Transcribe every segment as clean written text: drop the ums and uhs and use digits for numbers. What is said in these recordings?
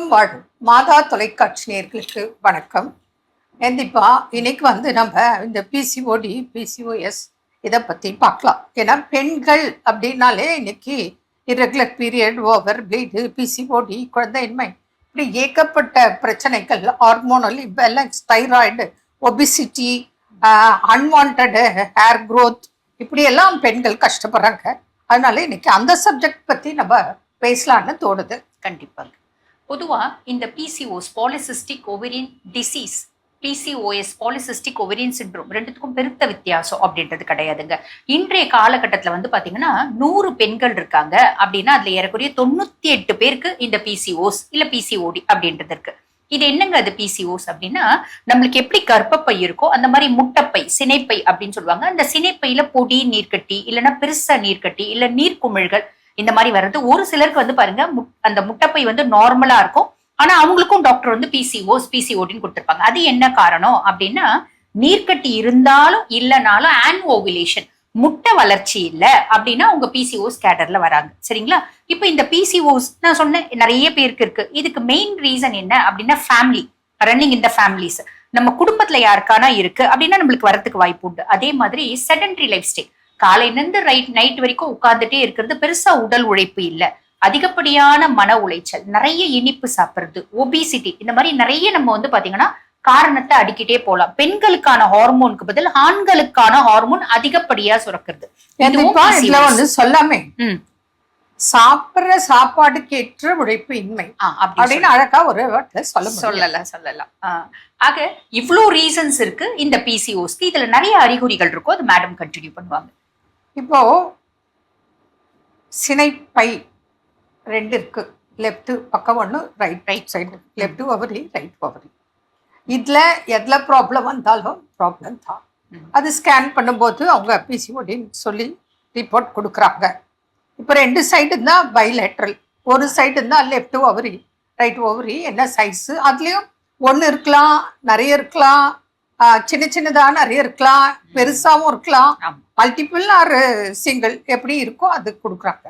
உலகம் வாழும் மாதா தொலைக்காட்சி நேயர்களுக்கு வணக்கம். கண்டிப்பா இன்னைக்கு நம்ம இந்த பிசிஓஎஸ் இதை பத்தி பார்க்கலாம். ஏன்னா பெண்கள் அப்படின்னாலே இன்னைக்கு irregular period, over bleed, PCOD, குழந்தையின்மை, இப்படி ஏகப்பட்ட பிரச்சனைகள், hormonal imbalance, thyroid, obesity, unwanted hair growth, இப்படியெல்லாம் பெண்கள் கஷ்டப்படுறாங்க. அதனால இன்னைக்கு அந்த சப்ஜெக்ட் பத்தி நம்ம பேசலான்னு தோணுது. கண்டிப்பாக. பொதுவா இந்த PCOS, polycystic ovarian disease, PCOS, polycystic ovarian syndrome, ரெண்டுத்துக்கும் பெருத்த வித்தியாசம் அப்படின்றது கிடையாதுங்க. இன்றைய காலகட்டத்தில் பாத்தீங்கன்னா 100 பெண்கள் இருக்காங்க அப்படின்னா அதுல ஏறக்குறைய 98 பேருக்கு இந்த பிசிஓஸ் இல்ல பிசிஓடி அப்படின்றது இருக்கு. இது என்னங்க அது பிசிஓஸ் அப்படின்னா, நம்மளுக்கு எப்படி கர்ப்பப்பை இருக்கோ அந்த மாதிரி முட்டைப்பை, சினைப்பை அப்படின்னு சொல்லுவாங்க. அந்த சினைப்பையில பொடி நீர்க்கட்டி, இல்லைன்னா பெருசா நீர்க்கட்டி, இல்ல நீர்க்குமிழ்கள், இந்த மாதிரி வர்றது. ஒரு சிலருக்கு பாருங்க அந்த முட்டைப்பை நார்மலா இருக்கும், ஆனா அவங்களுக்கும் டாக்டர் பிசிஓஸ் பிசிஓடின்னு கொடுத்திருப்பாங்க. அது என்ன காரணம் அப்படின்னா, நீர்க்கட்டி இருந்தாலும் இல்லைனாலும் ஆன்ஓவிலேஷன், முட்டை வளர்ச்சி இல்ல அப்படின்னா உங்க பிசிஓஸ் கேடர்ல வராங்க. சரிங்களா? இப்ப இந்த பிசிஓஸ் நான் சொன்னேன் நிறைய பேருக்கு இருக்கு. இதுக்கு மெயின் ரீசன் என்ன அப்படின்னா, ஃபேமிலி, ரன்னிங் இந்த ஃபேமிலிஸ், நம்ம குடும்பத்துல யாருக்கானா இருக்கு அப்படின்னா நம்மளுக்கு வரதுக்கு வாய்ப்பு உண்டு. அதே மாதிரி செடன்டரி லைஃப் ஸ்டைல், காலையிலிருந்து நைட் வரைக்கும் உட்கார்ந்துட்டே இருக்கிறது, பெருசா உடல் உழைப்பு இல்ல, அதிகப்படியான மன உளைச்சல், நிறைய இனிப்பு சாப்பிடுறது, ஒபிசிட்டி, இந்த மாதிரி நிறைய நம்ம பாத்தீங்கன்னா காரணத்தை அடிக்கிட்டே போலாம். பெண்களுக்கான ஹார்மோனுக்கு பதில் ஆண்களுக்கான ஹார்மோன் அதிகப்படியா சுரக்கிறது. சொல்லாமே சாப்பிடுற சாப்பாடுக்கு ஏற்ற உழைப்பு இன்மை அப்படின்னு அழகா ஒரு சொல்லலாம். ஆக இவ்வளவு ரீசன்ஸ் இருக்கு இந்த பிசிஓஸ்க்கு. இதுல நிறைய அறிகுறிகள் இருக்கும். அது மேடம் கண்டினியூ பண்ணுவாங்க. இப்போ சினைப்பை 2 இருக்கு, லெஃப்ட் பக்கம் ஒன்று, right side, left ovary, right ovary. இதுல எதுல ப்ராப்ளம் வந்தாலும் ப்ராப்ளம் தான். அது ஸ்கேன் பண்ணும்போது அவங்க பிசிஓடின்னு சொல்லி ரிப்போர்ட் கொடுக்குறாங்க. இப்போ 2 சைடு தான் பைலேட்ரல், ஒரு சைடு தான் லெஃப்ட் ஓவரி, ரைட் ஓவரி. என்ன சைஸு, அதுலேயும் ஒன்று இருக்கலாம், நிறைய இருக்கலாம், சின்னதாக நிறைய இருக்கலாம், பெருசாகவும் இருக்கலாம், மல்டிபிள் ஆர் சிங்கிள், எப்படி இருக்கோ அது கொடுக்குறாங்க.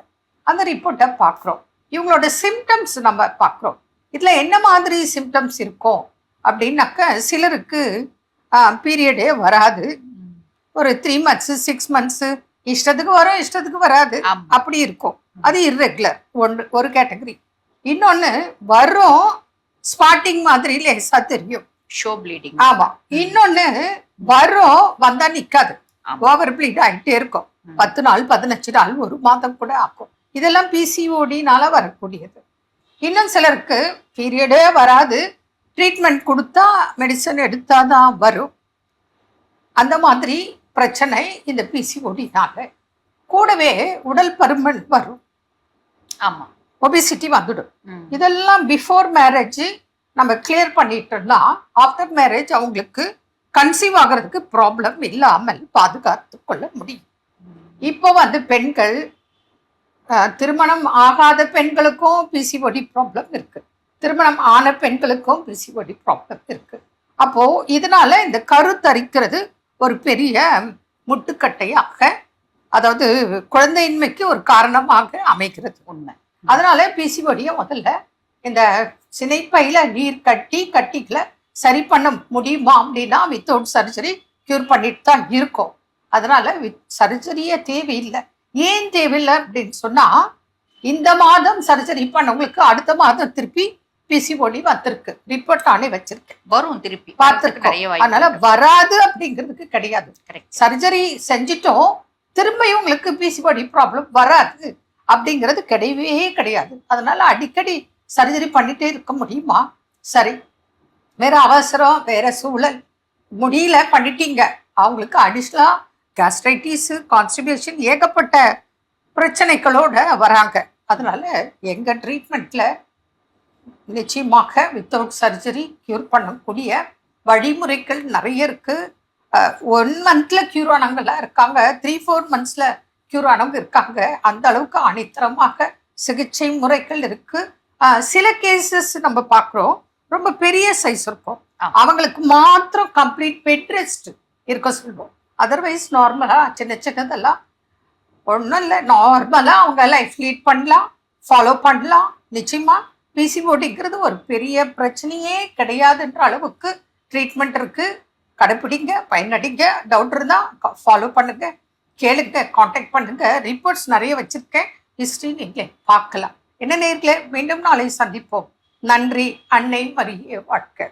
அந்த ரிப்போர்ட்டை பார்க்குறோம். இவங்களோட சிம்டம்ஸ் நம்ம பார்க்குறோம். இதில் என்ன மாதிரி சிம்டம்ஸ் இருக்கும் அப்படின்னாக்க, சிலருக்கு பீரியடே வராது. ஒரு 3 months 6 months இஷ்டத்துக்கு வரும், இஷ்டத்துக்கு வராது, அப்படி இருக்கும். அது இர்ரெகுலர் ஒரு கேட்டகரி. இன்னொன்று வரும், ஸ்பாட்டிங் மாதிரி லேசா தெரியும், ஷோ ப்ளீடிங். ஆமா. இன்னொன்று வரும், வந்தா நிற்காது, ஓவர் ப்ளீட் ஆகிட்டே இருக்கும். 10 நாள் 15 நாள் 1 மாதம் கூட ஆகும். இதெல்லாம் பிசிஓடினால வரக்கூடியது. இன்னும் சிலருக்கு பீரியடே வராது, ட்ரீட்மெண்ட் கொடுத்தா மெடிசன் எடுத்தாதான் வரும். அந்த மாதிரி பிரச்சனை இந்த பிசிஓடினால. கூடவே உடல் பருமன் வரும், ஆமா, ஒபிசிட்டி வந்துடும். இதெல்லாம் பிஃபோர் மேரேஜ் நம்ம கிளியர் பண்ணிட்டோம்னா ஆஃப்டர் மேரேஜ் அவங்களுக்கு கன்சீவ் ஆகிறதுக்கு ப்ராப்ளம் இல்லாமல் பாதுகாத்து கொள்ள முடியும். இப்போ பெண்கள், திருமணம் ஆகாத பெண்களுக்கும் பிசிஓடி ப்ராப்ளம் இருக்கு, திருமணம் ஆன பெண்களுக்கும் பிசிஓடி ப்ராப்ளம் இருக்கு. அப்போ இதனால இந்த கருத்தரிக்கிறது ஒரு பெரிய முட்டுக்கட்டையாக, அதாவது குழந்தையின்மைக்கு ஒரு காரணமாக அமைகிறது உண்மை. அதனால பிசிஓடியை முதல்ல இந்த சினைப்பையில நீர் கட்டிகளை சரி பண்ண முடியுமா அப்படின்னா வித்தவுட் சர்ஜரி கியூர் பண்ணிட்டு தான் இருக்கும். அதனால சர்ஜரியே தேவையில்லை. ஏன் தேவையில்லை அப்படின்னு சொன்னா, இந்த மாதம் சர்ஜரி பண்ணவங்களுக்கு அடுத்த மாதம் திருப்பி பிசிஓடி வந்திருக்கு, ரிப்போர்ட் ஆனே வச்சிருக்கேன், வரும், திருப்பி பார்த்துருக்கேன். அதனால வராது அப்படிங்கிறதுக்கு கிடையாது. சர்ஜரி செஞ்சிட்டோம், திரும்பியும் உங்களுக்கு பிசிஓடி ப்ராப்ளம் வராது அப்படிங்கிறது கிடையவே கிடையாது. அதனால அடிக்கடி சர்ஜரி பண்ணிட்டே இருக்க முடியுமா? சரி, வேற அவசரம், வேற சூழல், முடியல, பண்ணிட்டீங்க, அவங்களுக்கு அடிஷ்னலா கேஸ்ட்ரைட்டிஸ், கான்ஸ்டிபேஷன், ஏகப்பட்ட பிரச்சனைகளோட வராங்க. அதனால எங்க ட்ரீட்மெண்ட்ல நிச்சயமாக வித்தவுட் சர்ஜரி கியூர் பண்ணக்கூடிய வழிமுறைகள் நிறைய இருக்கு. 1 monthல கியூர் ஆனவங்களாம் இருக்காங்க, 3-4 monthsல கியூர் ஆனவங்க இருக்காங்க. அந்த அளவுக்கு அணித்தரமாக சிகிச்சை முறைகள் இருக்கு. சில கேசஸ் நம்ம பார்க்குறோம், ரொம்ப பெரிய சைஸ் இருக்கும், அவங்களுக்கு மாத்திரம் கம்ப்ளீட் பெட் ரெஸ்ட் இருக்க சொல்லுவோம். அதர்வைஸ் நார்மலா சின்னதெல்லாம் ஒன்றும் இல்லை, நார்மலாக அவங்க லைஃப் லீட் பண்ணலாம், ஃபாலோ பண்ணலாம். நிச்சயமா பிசிஓடிங்கிறது ஒரு பெரிய பிரச்சனையே கிடையாதுன்ற அளவுக்கு ட்ரீட்மெண்ட் இருக்கு. கடைப்பிடிங்க, பயனடைங்க. டவுட் இருந்தா ஃபாலோ பண்ணுங்க, கேளுங்க, காண்டாக்ட் பண்ணுங்க. ரிப்போர்ட்ஸ் நிறைய வச்சிருக்கேன், ஹிஸ்டரி நீங்களே பார்க்கலாம். என்ன நேயர்களே, மீண்டும் நாளை சந்திப்போம். நன்றி. அன்னை மரியே வாழ்க.